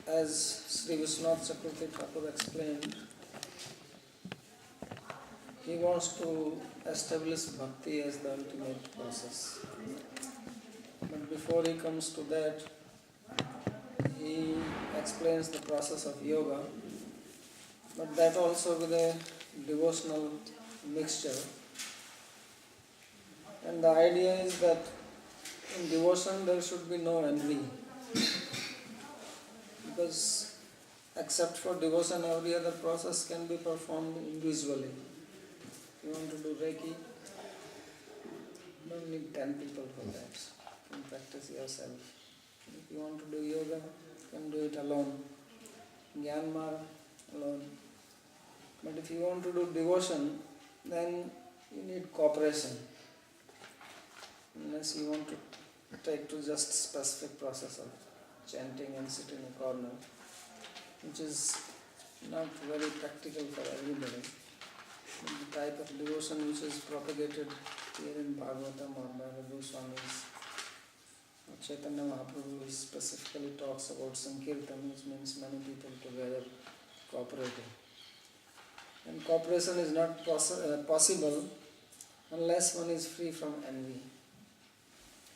as Sri Vishwanath Chakravarti Thakur explained, he wants to establish Bhakti as the ultimate process. But before he comes to that, he explains the process of yoga, but that also with a devotional mixture. And the idea is that in devotion there should be no envy, because except for devotion every other process can be performed individually. If you want to do Reiki, you don't need 10 people for that. You can practice yourself. If you want to do yoga, you can do it alone. Gyanmar, alone. But if you want to do devotion, then you need cooperation. Unless you want to take to just specific process of chanting and sit in a corner, which is not very practical for everybody. The type of devotion which is propagated here in Bhagavatam or by the Goswamis, Chaitanya Mahaprabhu specifically talks about Sankirtan, which means many people together cooperating. And cooperation is not possible unless one is free from envy.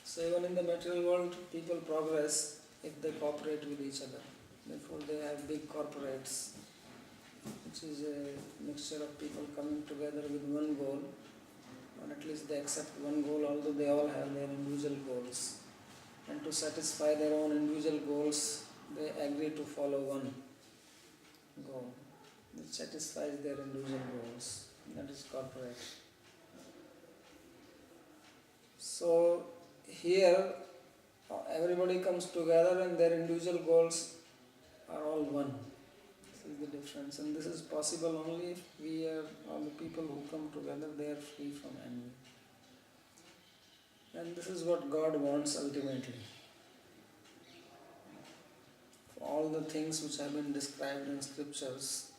So even in the material world, people progress if they cooperate with each other. Therefore they have big corporates, which is a mixture of people coming together with one goal, or at least they accept one goal, although they all have their individual goals. And to satisfy their own individual goals, they agree to follow one goal which satisfies their individual goals. That is corporate. So here everybody comes together and their individual goals are all one. This is the difference, and this is possible only if we are, all the people who come together, they are free from envy. And this is what God wants ultimately. For all the things which have been described in scriptures,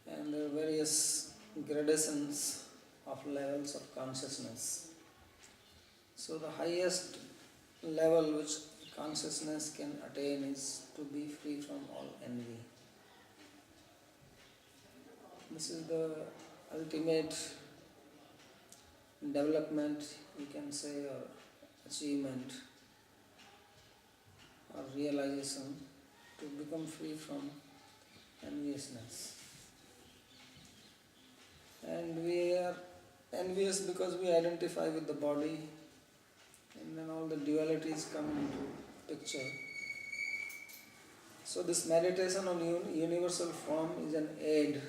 and there are various gradations of levels of consciousness. So the highest level which consciousness can attain is to be free from all envy. This is the ultimate development, you can say, or achievement or realization, to become free from enviousness. And we are envious because we identify with the body, and then all the dualities come into picture. So this meditation on universal form is an aid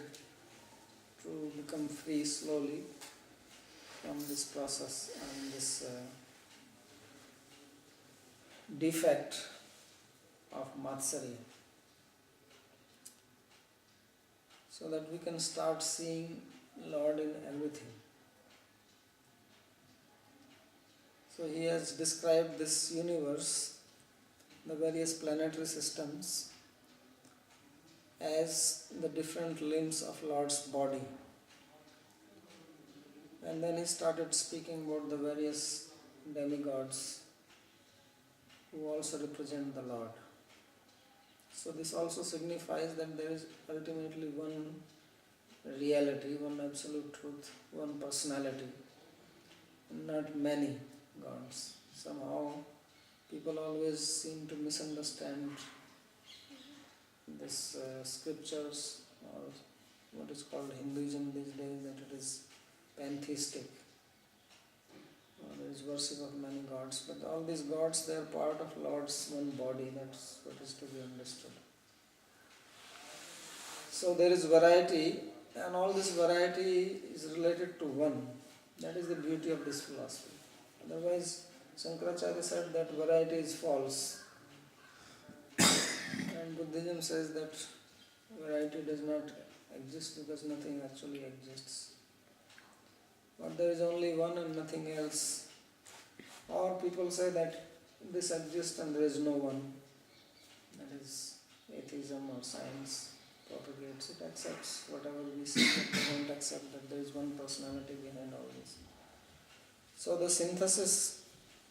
to become free slowly from this process and this defect of Matsarya, so that we can start seeing Lord in everything. So he has described this universe, the various planetary systems, as the different limbs of Lord's body. And then he started speaking about the various demigods who also represent the Lord. So this also signifies that there is ultimately one reality, one absolute truth, one personality, not many gods. Somehow people always seem to misunderstand this scriptures, or what is called Hinduism these days, that it is pantheistic, or there is worship of many gods. But all these gods, they are part of Lord's one body. That's what is to be understood. So there is variety, and all this variety is related to one. That is the beauty of this philosophy. Otherwise, Shankaracharya said that variety is false. And Buddhism says that variety does not exist because nothing actually exists. But there is only one and nothing else. Or people say that this exists and there is no one. That is atheism, or science propagates it, accepts whatever we say, but they don't accept that there is one personality behind all this. So the synthesis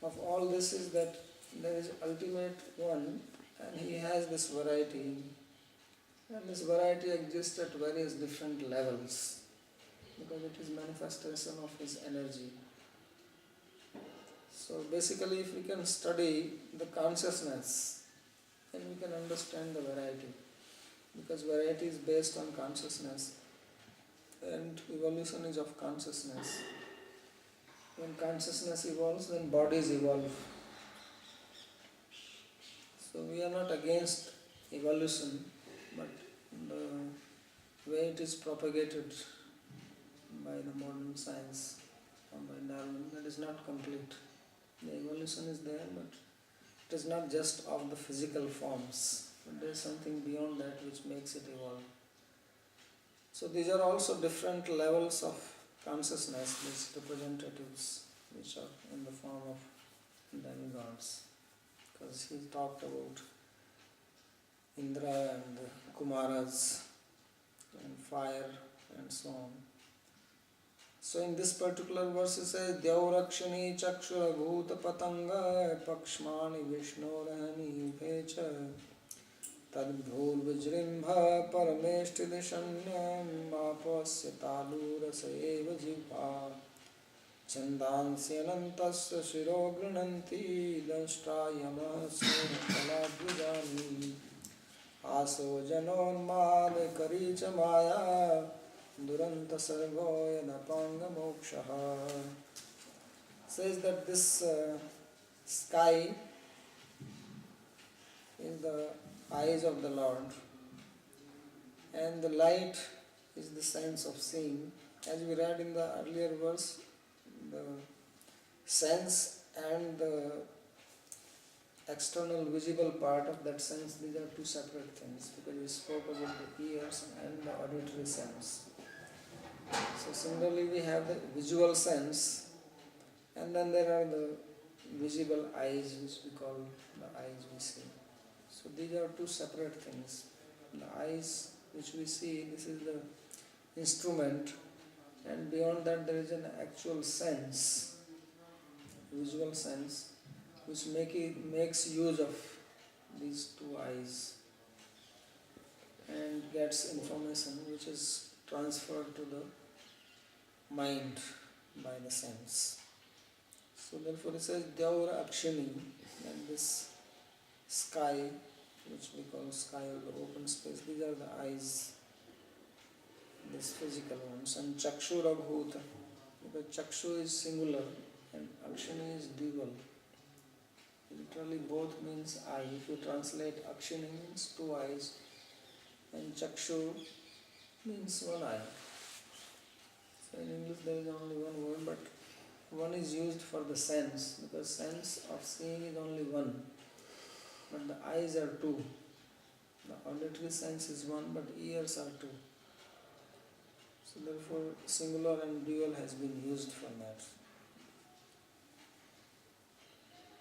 of all this is that there is ultimate one and he has this variety, and this variety exists at various different levels because it is manifestation of his energy. So basically, if we can study the consciousness, then we can understand the variety, because variety is based on consciousness and evolution is of consciousness. When consciousness evolves, then bodies evolve. So we are not against evolution, but the way it is propagated by the modern science or by Darwin, that is not complete. The evolution is there, but it is not just of the physical forms, but there is something beyond that which makes it evolve. So these are also different levels of consciousness, these representatives which are in the form of demigods. Because he talked about Indra and Kumaras and fire and so on. So in this particular verse it says, Dyaurакshini chakshura bhuta patanga pakshmani vishnurani upecha tadbhur vijrimbha parameshtidishanyam apasya talurasa eva jivha chandansyanantasya shiro grananti danshtrayama kaladvijani aso janonmad karicha maya duranta sargo yadapanga mokshaha. Says that this sky is the eyes of the Lord, and the light is the sense of seeing. As we read in the earlier verse, the sense and the external visible part of that sense, these are two separate things, because we spoke about the ears and the auditory sense. So similarly we have the visual sense, and then there are the visible eyes, which we call the eyes we see. So these are two separate things. The eyes which we see, this is the instrument, and beyond that there is an actual sense, visual sense, which makes use of these two eyes and gets information which is transferred to the mind by the sense. So therefore it says Dyaura Akshini, and this sky, which we call sky or the open space, these are the eyes, these physical ones, and Chakshura Bhuta, because Chakshu is singular and Akshini is dual. Literally both means eye. If you translate Akshini means two eyes and Chakshu means one eye. So in English there is only one word, but one is used for the sense, because sense of seeing is only one, but the eyes are two. The auditory sense is one, but ears are two. So therefore singular and dual has been used for that.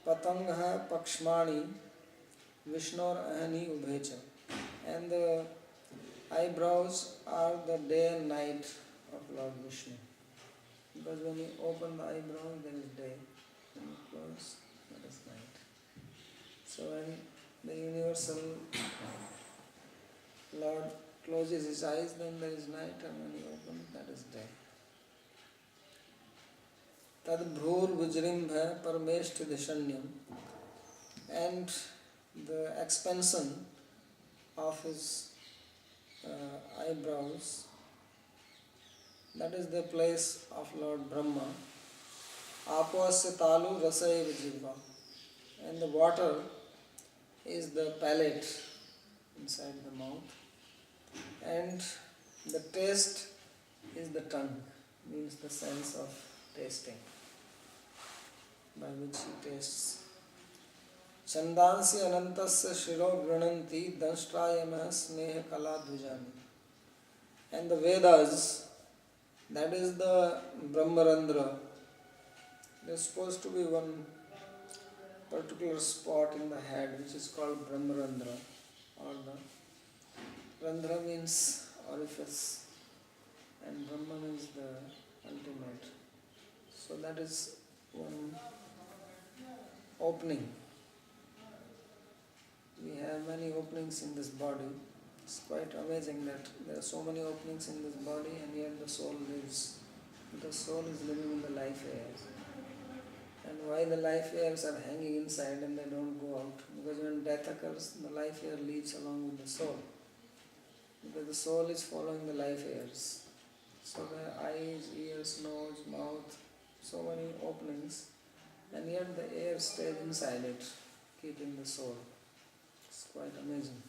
Patangha Pakshmani Vishnor Ahani Ubhecha, and the eyebrows are the day and night of Lord Vishnu. Because when you open the eyebrow, there is day, when you close, that is night. So when the universal Lord closes his eyes, then there is night, and when he opens, that is day. Tad bhrur vijrimbha parameshtidishanyam, and the expansion of his eyebrows, that is the place of Lord Brahma. Apasya talu rasaiva jivva, and the water is the palate inside the mouth, and the taste is the tongue, means the sense of tasting, by which he tastes. Chandansi anantasya shiro grananti danshtrayamah sneha kala dvijani, and the Vedas, that is the Brahmarandra, there is supposed to be one particular spot in the head which is called Brahmarandra, or the Randhra means orifice and Brahma means the ultimate. So that is one opening. We have many openings in this body. It's quite amazing that there are so many openings in this body and yet the soul lives. The soul is living in the life airs. And why the life airs are hanging inside and they don't go out? Because when death occurs, the life air leaves along with the soul. Because the soul is following the life airs. So the eyes, ears, nose, mouth, so many openings, and yet the air stays inside it, keeping the soul. It's quite amazing.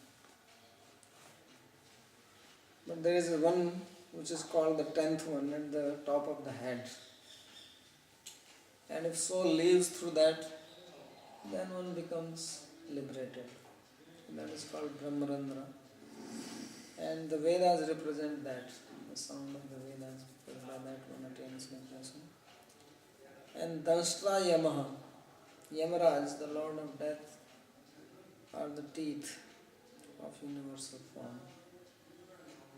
But there is one which is called the 10th one at the top of the head. And if soul leaves through that, then one becomes liberated. That is called Brahmarandra. And the Vedas represent that. The sound of the Vedas, because by that one attains liberation. And Danshra Yamaha, Yamaraj, the Lord of Death, are the teeth of universal form.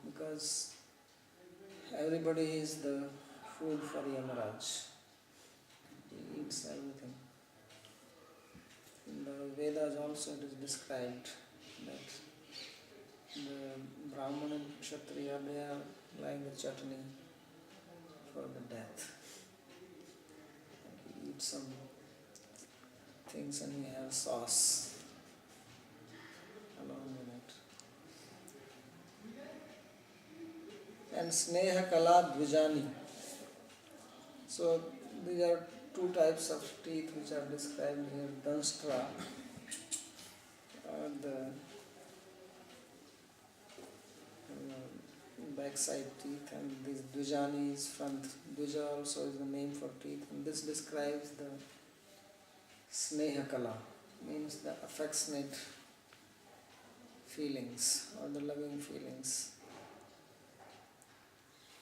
Because everybody is the food for Yamaraj. He eats everything. In the Vedas also it is described that the Brahmana and Kshatriya, they are like the chutney for the death. You eat some things and you have sauce along with it. And Sneha Kala Dvijani. So these are two types of teeth which are described here. Danshra, the backside teeth, and this Dvijani is front. Dvija also is the name for teeth, and this describes the Sneha Kala, means the affectionate feelings or the loving feelings.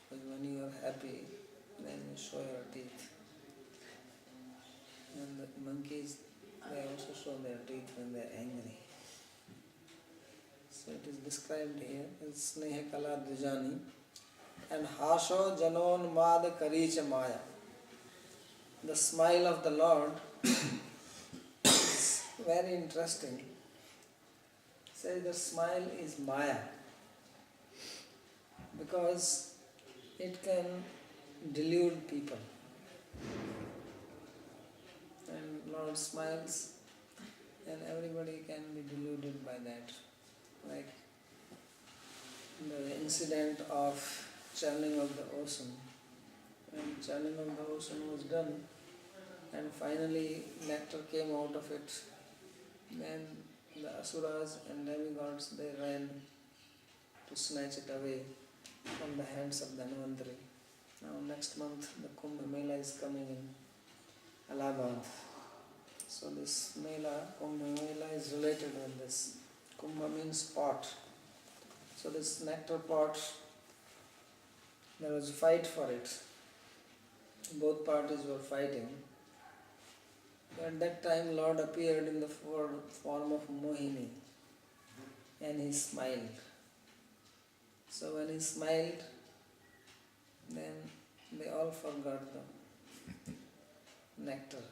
But when you are happy, then you show your teeth. And the monkeys, they also show their teeth when they are angry. So it is described here as Sneha Kala Dvijani. And Hasho Janon Mad Karicha Maya. The smile of the Lord is very interesting. Say the smile is Maya, because it can delude people. And Lord smiles and everybody can be deluded by that. Like the incident of churning of the ocean. When churning of the ocean was done and finally nectar came out of it, then the asuras and demigods, they ran to snatch it away from the hands of Dhanvantari. Now next month the Kumbh Mela is coming in Allahabad. So this Mela, Kumbh Mela is related with this. Kumbha means pot. So this nectar pot, there was a fight for it. Both parties were fighting. At that time Lord appeared in the form of Mohini and he smiled. So when he smiled, then they all forgot the nectar.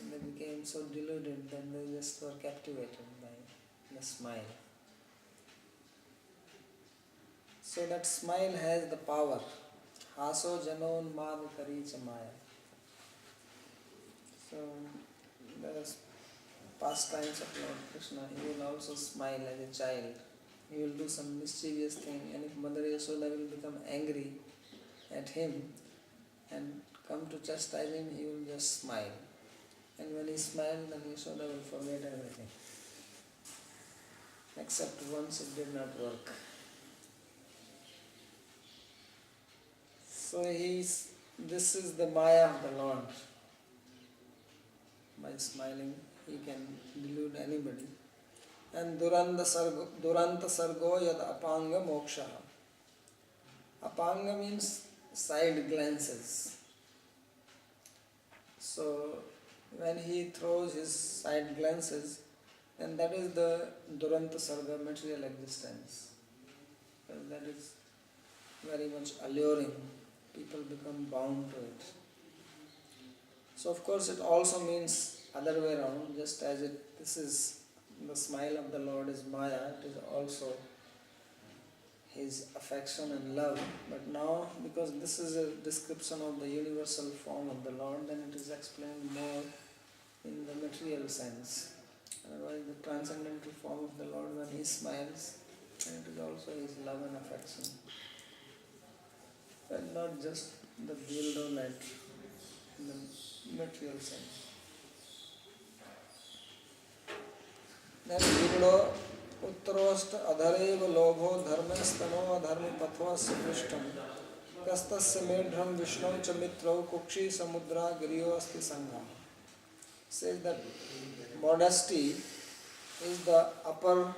And they became so deluded that they just were captivated by the smile. So that smile has the power. Haso Janon Mad Karicha Maya. So there is pastimes of Lord Krishna. He will also smile as a child. He will do some mischievous thing, and if Mother Yashoda will become angry at him and come to chastise him, he will just smile. And when he smiles, then Yashoda will forget everything. Except once it did not work. So this is the Maya of the Lord. By smiling, he can delude anybody. And Duranta Sargo Yad Apanga Moksha. Apanga means side glances. So when he throws his side glances, then that is the Duranta Sarga, material existence. And that is very much alluring. People become bound to it. So of course it also means other way around, just as this is the smile of the Lord is Maya, it is also His affection and love. But now, because this is a description of the universal form of the Lord, then it is explained more in the material sense. Otherwise, the transcendental form of the Lord, when He smiles, then it is also His love and affection. And not just the dildo net in the material sense. Then Virudo Uttarost Adharev Lobho Dharmastano Adharmi Pathvasya Prishtam Kastasya Medhram Vishnu Chamitro Kukshi Samudra Giriyo Asti Sangha. Says that modesty is the upper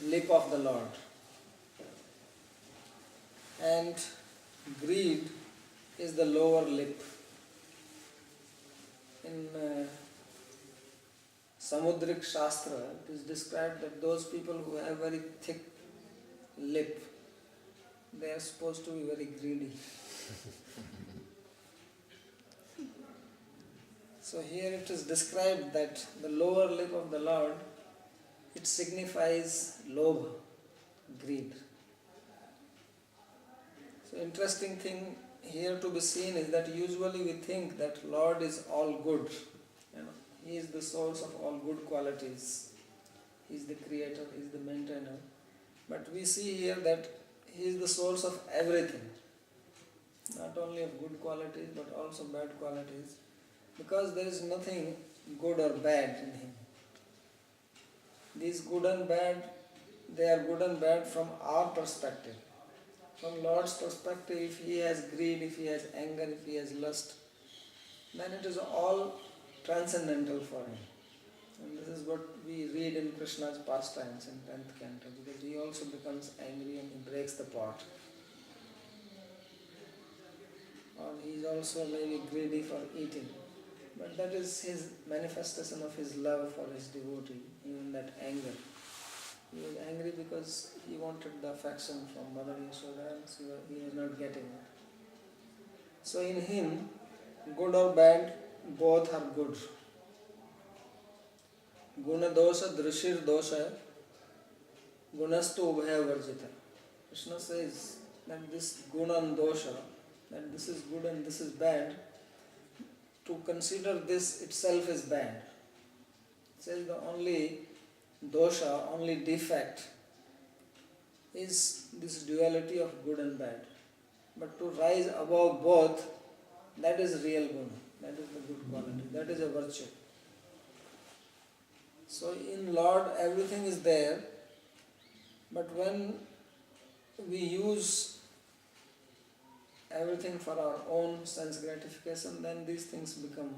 lip of the Lord, and greed is the lower lip. In Samudrik Shastra, it is described that those people who have very thick lip, they are supposed to be very greedy. So here it is described that the lower lip of the Lord, it signifies lobha, greed. So interesting thing here to be seen is that usually we think that Lord is all good. He is the source of all good qualities. He is the creator, He is the maintainer. But we see here that He is the source of everything. Not only of good qualities but also bad qualities. Because there is nothing good or bad in Him. These good and bad, they are good and bad from our perspective. From Lord's perspective, if He has greed, if He has anger, if He has lust, then it is all transcendental for Him. And this is what we read in Krishna's pastimes in 10th Canto, because He also becomes angry and He breaks the pot. Or He is also maybe greedy for eating. But that is His manifestation of His love for His devotee, even that anger. He was angry because he wanted the affection from Mother Yashoda and so he was not getting it. So in Him, good or bad, both are good. Guna dosha drishir dosha gunastu ubhaya varjita. Krishna says that this guna and dosha, that this is good and this is bad, to consider this itself is bad. It says the only dosha, only defect is this duality of good and bad. But to rise above both, that is real guna, that is the good quality, that is a virtue. So in Lord everything is there, but when we use everything for our own sense gratification, then these things become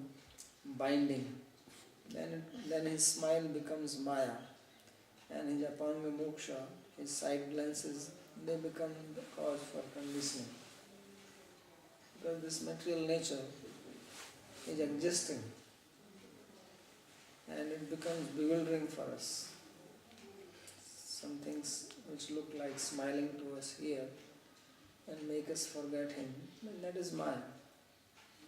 binding. Then His smile becomes Maya, and His apanga moksha, His side glances, they become the cause for conditioning. Because this material nature is existing, and it becomes bewildering for us. Some things which look like smiling to us here and make us forget Him, and that is Maya.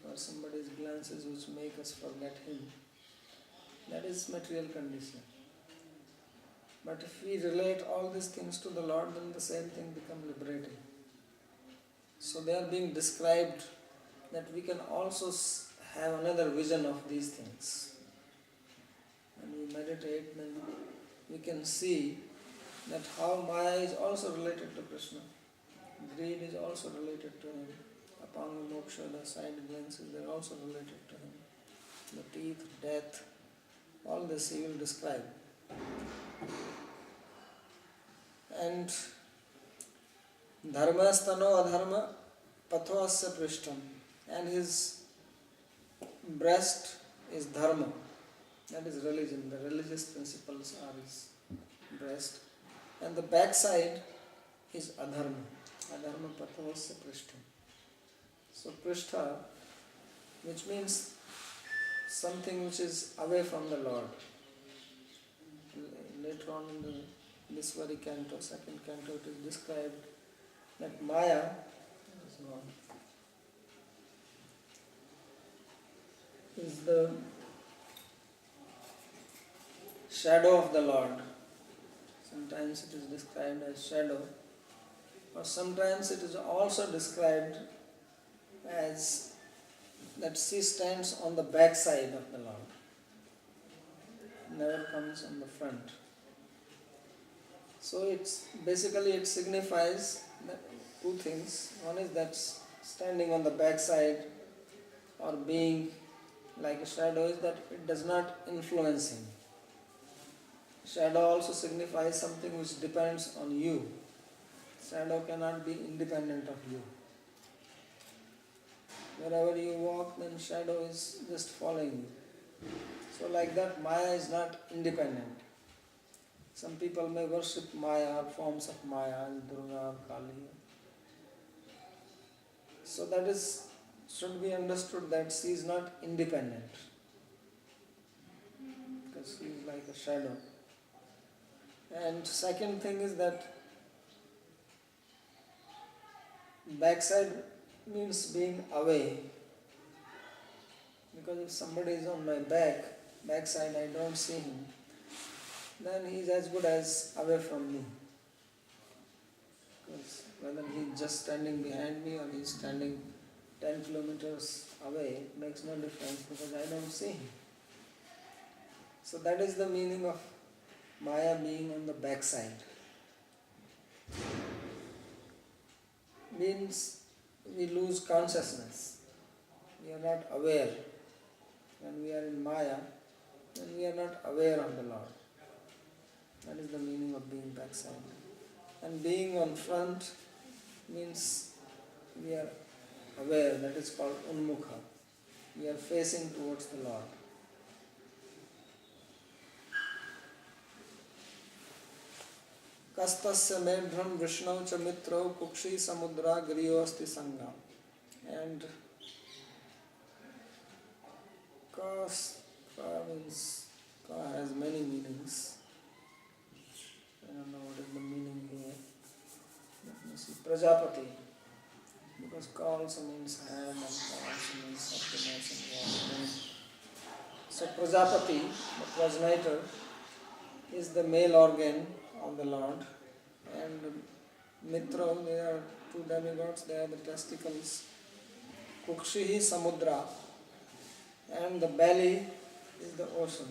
Or somebody's glances which make us forget Him, that is material condition. But if we relate all these things to the Lord, then the same thing becomes liberating. So they are being described that we can also have another vision of these things. When we meditate, then we can see that how Maya is also related to Krishna. Greed is also related to Him. Apanga moksha, the side glances, they are also related to Him. The teeth, death, all this He will describe. And dharma stano adharma pathvasya prishtam, and His breast is dharma, that is religion, the religious principles are His breast, and the backside is adharma, adharma pathvasya prishtam. So prishtha, which means something which is away from the Lord. Later on in this very canto, second canto, it is described that Maya is the shadow of the Lord. Sometimes it is described as shadow, or sometimes it is also described as that she stands on the back side of the Lord, never comes on the front. So it's basically it signifies that two things. One is that standing on the back side or being like a shadow is that it does not influence him. Shadow also signifies something which depends on you. Shadow cannot be independent of you. Wherever you walk, then shadow is just following you. So like that, Maya is not independent. Some people may worship Maya or forms of Maya, Durga or Kali. So that is should be understood that she is not independent, because she is like a shadow. And second thing is that backside means being away. Because if somebody is on my backside, I don't see him, then he is as good as away from me. Because whether he is just standing behind me or he is standing 10 kilometers away, it makes no difference because I don't see him. So that is the meaning of Maya being on the backside. Means we lose consciousness. We are not aware. When we are in Maya, then we are not aware of the Lord. That is the meaning of being backside. And being on front means we are aware, that is called unmukha. We are facing towards the Lord. Kastasya medhram Vishnau cha mitrau kukshi samudra griyo asti sangha. And ka means ka has many meanings. I don't know what is the meaning here. Let me see. Prajapati. Because ka also means hand and ka also means happiness and warmth. So Prajapati, the progenitor, is the male organ of the Lord. And Mitra, they are two demigods, they are the testicles. Kukshihi Samudra, and the belly is the ocean.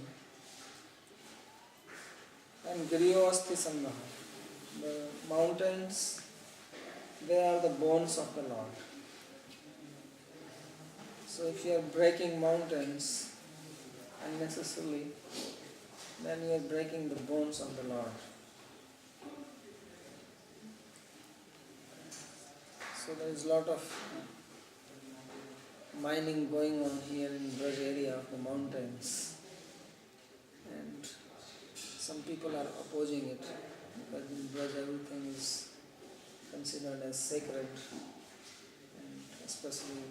And Griyo Asti Sangha, the mountains, they are the bones of the Lord. So if you are breaking mountains unnecessarily, then you are breaking the bones of the Lord. So there is a lot of mining going on here in Braj area of the mountains, and some people are opposing it because in Braj everything is considered as sacred, and especially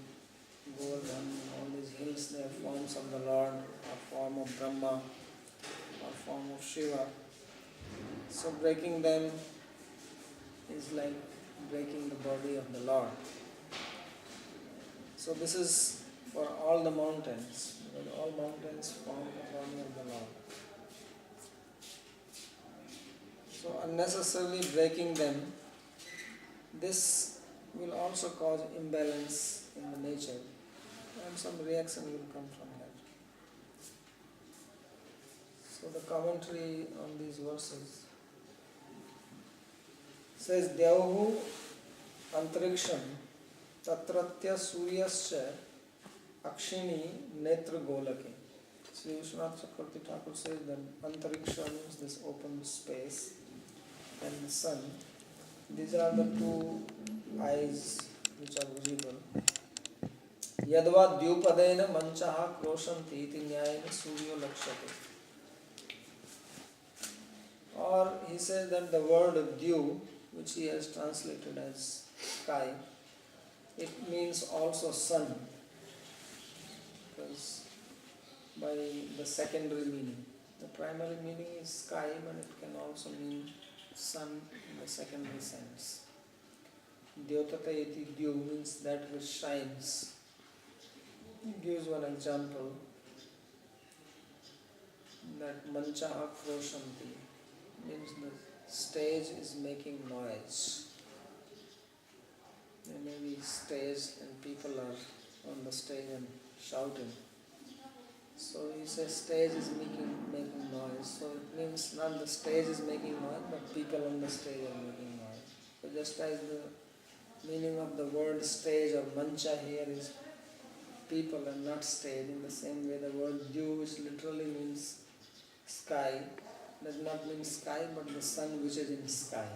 Govardhan, all these hills, they are forms of the Lord, or form of Brahma, or form of Shiva. So breaking them is like breaking the body of the Lord. So this is for all the mountains, because all mountains form the body of the Lord. So unnecessarily breaking them, this will also cause imbalance in the nature, and some reaction will come from that. So the commentary on these verses says, Devahu antariksham tatratya suryascha akshini netra golake. Sri Vishwanath Chakravarti Thakur says that antariksha means this open space, and the sun. These are the two eyes which are visible. Yadva dyupadena manchaha kroshanti iti nyayena suryo lakshate. Or he says that the word dew, which he has translated as sky, it means also sun, because by the secondary meaning. The primary meaning is sky, but it can also mean sun in the secondary sense. Dyotata iti dew means that which shines. He gives one example. that manchaha kroshanti means the stage is making noise. There may be stage and people are on the stage and shouting. So he says stage is making noise. So it means not the stage is making noise, but people on the stage are making noise. So just as the meaning of the word stage or mancha here is people and not stage, in the same way the word dew, which literally means sky, does not mean sky but the sun which is in sky.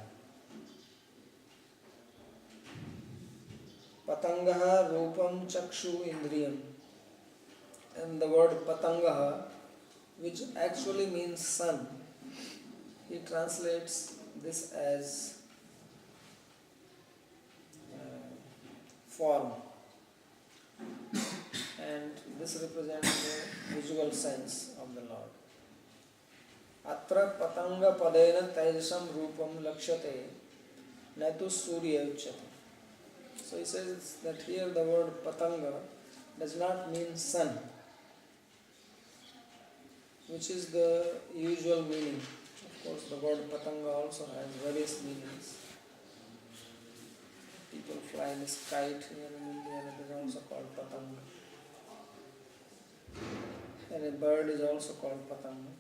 Patangaha rupam chakshu indriyam. And the word patangaha, which actually means sun, he translates this as form. And this represents the visual sense of the Lord. Atra patanga padena taijasam rupam lakshate natu surya uchyate. So he says that here the word patanga does not mean sun, which is the usual meaning. Of course, the word patanga also has various meanings. People fly this kite here in India, and it is also called patanga. And a bird is also called patanga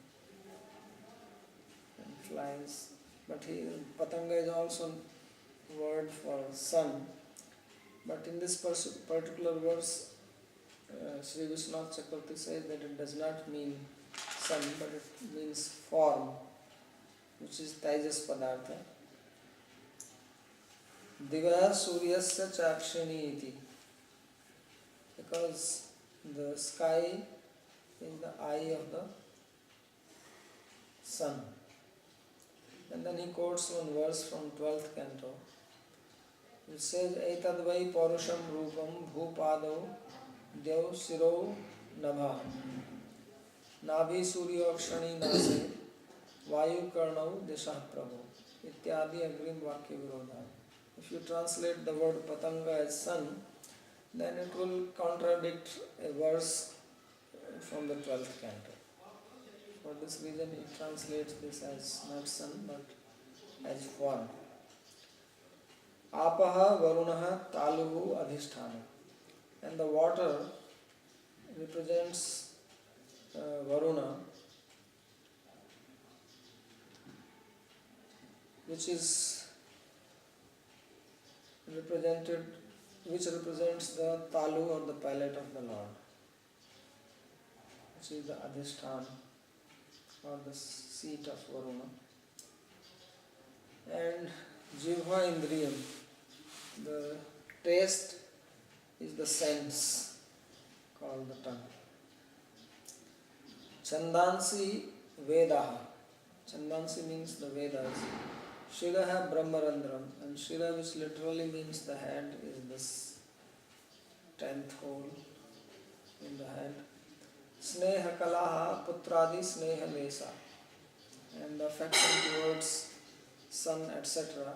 and flies. But here, patanga is also a word for sun. But in this particular verse, Sri Vishwanath Chakravarti says that it does not mean sun, but it means form, which is Taijas Padartha. Diva Suryasya Chakshini iti. Because the sky is the eye of the sun. And then he quotes one verse from 12th canto. It says, Etadvai Parusham Rupam Bhupado Dev Siro Nabha Nabhi Suryo Akshani Nase Vayu Karnau Desha Prabhu Ityadi Agrim Vakya Virodha. If you translate the word Patanga as sun, then it will contradict a verse from the 12th canto. For this reason he translates this as not sun but as form. Apaha Varunaha Taluhu Adhisthana. And the water represents Varuna, which represents the Talu or the palate of the Lord, which is the Adhisthana or the seat of Varuna. And Jivha Indriyam, the taste is the sense called the tongue. Chandansi Vedaha. Chandansi means the Vedas. Shiraha Brahmarandram, and Shira, which literally means the head, is this 10th hole in the head. Sneha Kalaha Putradi Sneha Vesa, and the affection towards son, etc.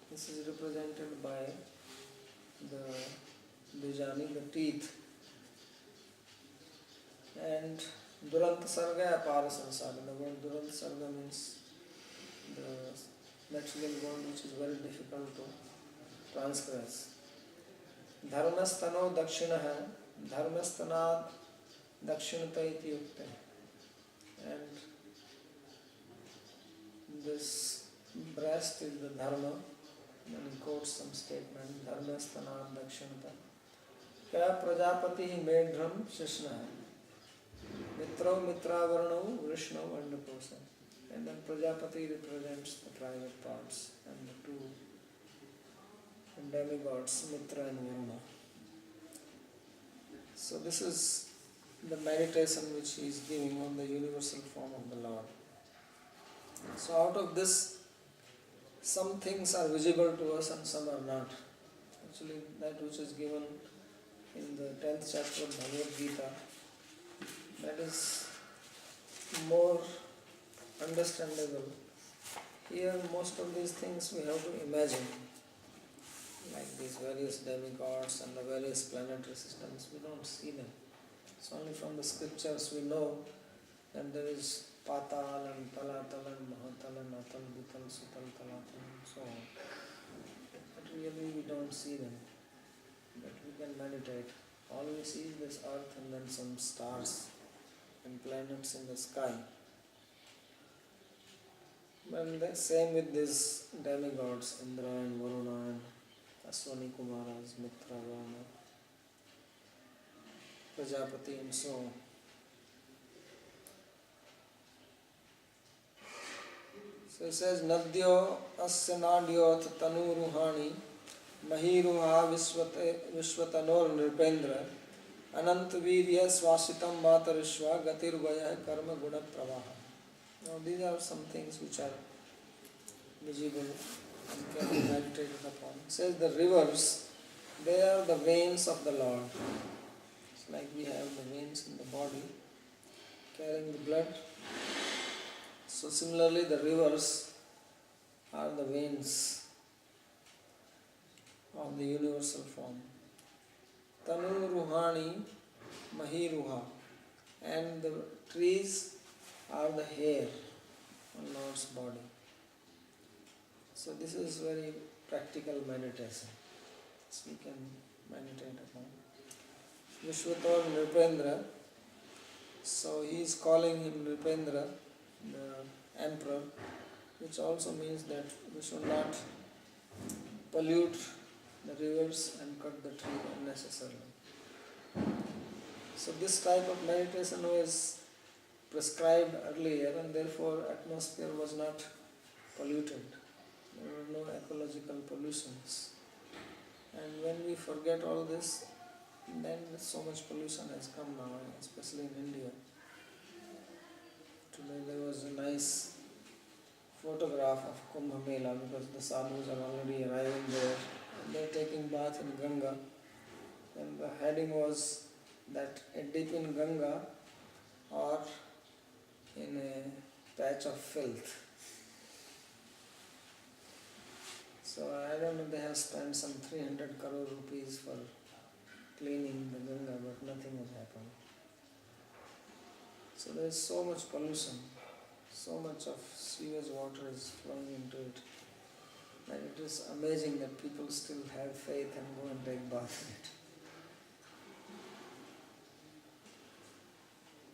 This is represented by the Dijani, the teeth. And Durant Sarga Apara Sansara. The word Durant Sarga means the natural word which is very difficult to transgress. Dharmastano Dakshinaha, Dharmastanad Dakshinata iti yukte. And this breast is the dharma. Then he quotes some statement, Dharmastanad Dakshinata. Kya Prajapati Medram Shishnaha. Mitro Mitravarno Vrishno Vandaposa. And then Prajapati represents the private parts and the two demigods, Mitra and Varuna. So this is the meditation which he is giving on the universal form of the Lord. So out of this, some things are visible to us and some are not. Actually, that which is given in the 10th chapter of Bhagavad Gita, that is more understandable. Here most of these things we have to imagine, like these various demigods and the various planetary systems. We don't see them. It's only from the scriptures we know And there is Patal and Talatal and Mahatal and Atal, Vital, Sutal, Talatal and so on. But really we don't see them. But we can meditate. All we see is this earth and then some stars and planets in the sky. And the same with these demigods, Indra and Varuna and Aswani Kumaras, Mitra, Varuna, Prajapati and so on. So it says, Nadyo asya nadyo tanu ruhani mahiruha vishwatanor nirpendra anantvirya swasitam matarishva gatirvaya karma guna pravaha. Now these are some things which are visible and can be meditated upon. It says the rivers, they are the veins of the Lord. It's like we have the veins in the body carrying the blood. So similarly the rivers are the veins of the universal form. Tanu Ruhani Mahiruha, and the trees are the hair on Lord's body. So this is very practical meditation. So we can meditate upon. Vishwatar Nripendra, so he is calling him Nripendra, the emperor, which also means that we should not pollute the rivers and cut the tree unnecessarily. So this type of meditation was prescribed earlier, and therefore atmosphere was not polluted. There were no ecological pollutions. And when we forget all this, then so much pollution has come now, especially in India. Today there was a nice photograph of Kumbh Mela, because the sadhus are already arriving there and they are taking bath in Ganga. And the heading was that a dip in Ganga or in a patch of filth. So I don't know, they have spent some 300 crore rupees for cleaning the Ganga, but nothing has happened. So there is so much pollution, so much of sewage water is flowing into it, and it is amazing that people still have faith and go and take bath in it.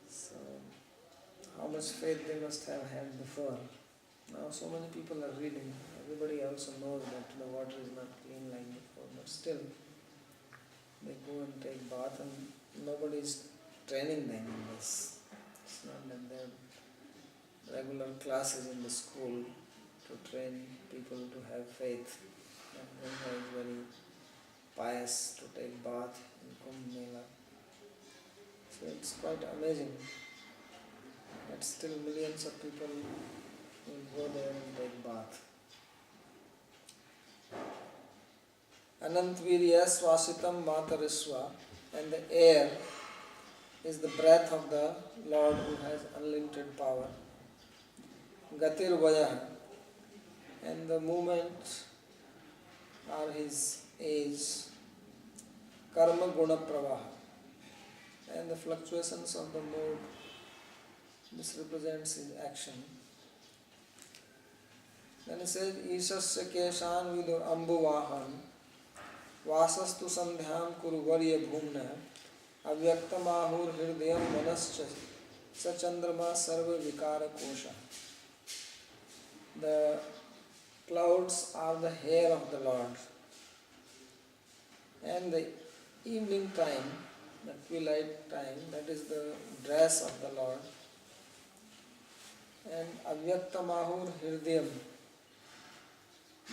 So how much faith they must have had before. Now so many people are reading. Everybody also knows that the water is not clean like before, but still they go and take bath, and nobody is training them in this. It's not that there are regular classes in the school to train people to have faith. And Ganga is very pious to take bath in Kumbh Mela. So it's quite amazing that still millions of people will go there and take bath. Anantvirya swasitam matarishva, and the air is the breath of the Lord who has unlimited power. Gatir vaya, and the movements are his age. Karma guna pravaha, and the fluctuations of the mood, this represents his action. Then it says, Ishasya keshan vidur ambuvahan vasastu sandhyam kuru varya bhumna avyaktamahur hridayam manascha sachandrama sarva vikara kosha. The clouds are the hair of the Lord, and the evening time, the twilight time, that is the dress of the Lord. And avyaktamahur hridayam,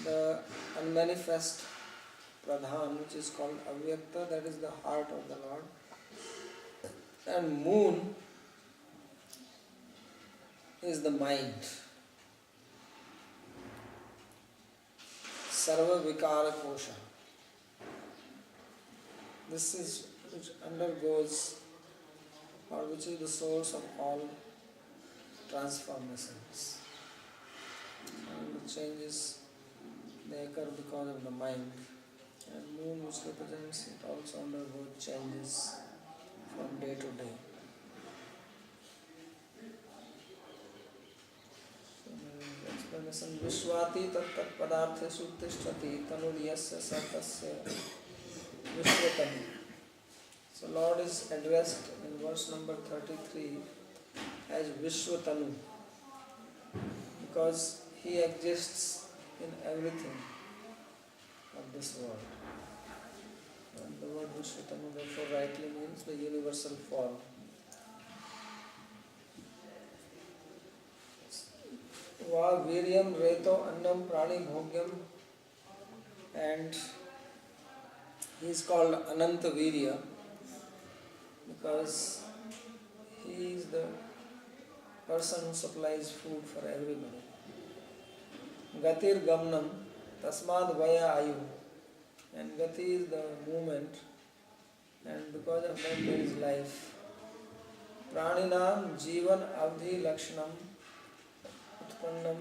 the unmanifest pradhan, which is called avyakta, that is the heart of the Lord. And moon is the mind. Sarva vikara kosha. This is which undergoes, or which is the source of all transformations. And the changes, they occur because of the mind. And moon, which represents it, also undergoes changes from day to day. Listen, Vishwati tat tat padarthesu tishtati tanuriyasya satasya vishwatanu. So Lord is addressed in verse number 33 as Vishwatanu because He exists in everything of this world. And the word Vishwatanu therefore rightly means the universal form. Va Viryam Reto Annam Prani Bhogyam, and he is called Ananta Virya because he is the person who supplies food for everybody. Gatir Gamnam Tasmad Vaya Ayu, and Gati is the movement, and because of that there is life. Praninam Jivan Avdhi Lakshanam Utpannam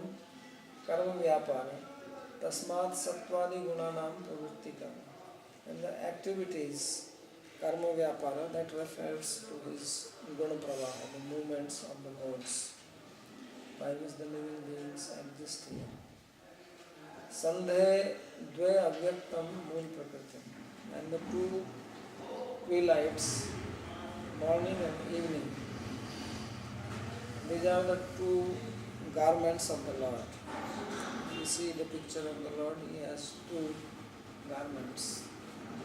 Karma Vyapara Tasmad Satvadi Gunanam Pravrittika, and the activities Karma Vyapara, that refers to his Guna Pravaha, the movements of the modes by which the living beings exist here. Sandhe Dve Avyaktam Mool Prakriti, and the two twilights, morning and evening, these are the two garments of the Lord. You see the picture of the Lord, he has two garments,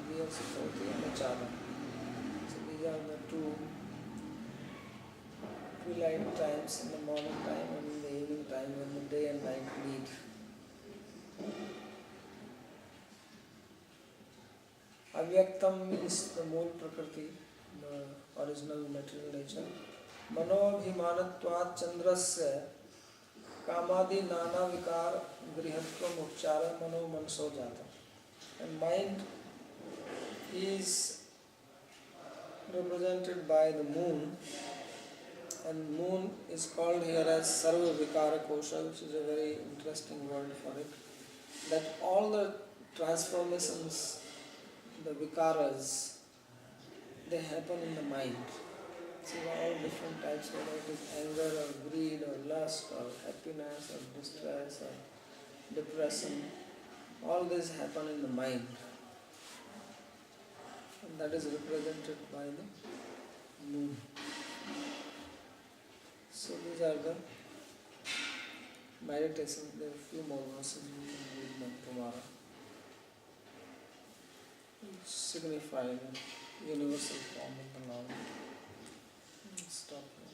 he wears a dhoti and a chadar. So these are the two twilight times, in the morning time and in the evening time when the day and night meet. Avyaktam is the mool prakriti, the original material nature. Manobhimanatvat chandrasya kamadi nana vikar grihatva mukchara mano manso jata. And mind is represented by the moon, and moon is called here as Sarva Vikara Kosha, which is a very interesting word for it. That all the transformations, the vikaras, they happen in the mind. See, all different types, whether it is anger or greed or lust or happiness or distress or depression, all this happen in the mind. And that is represented by the moon. So these are the meditations. There are a few more verses we can read them tomorrow, which signify the universal form of the Lord. Stop here.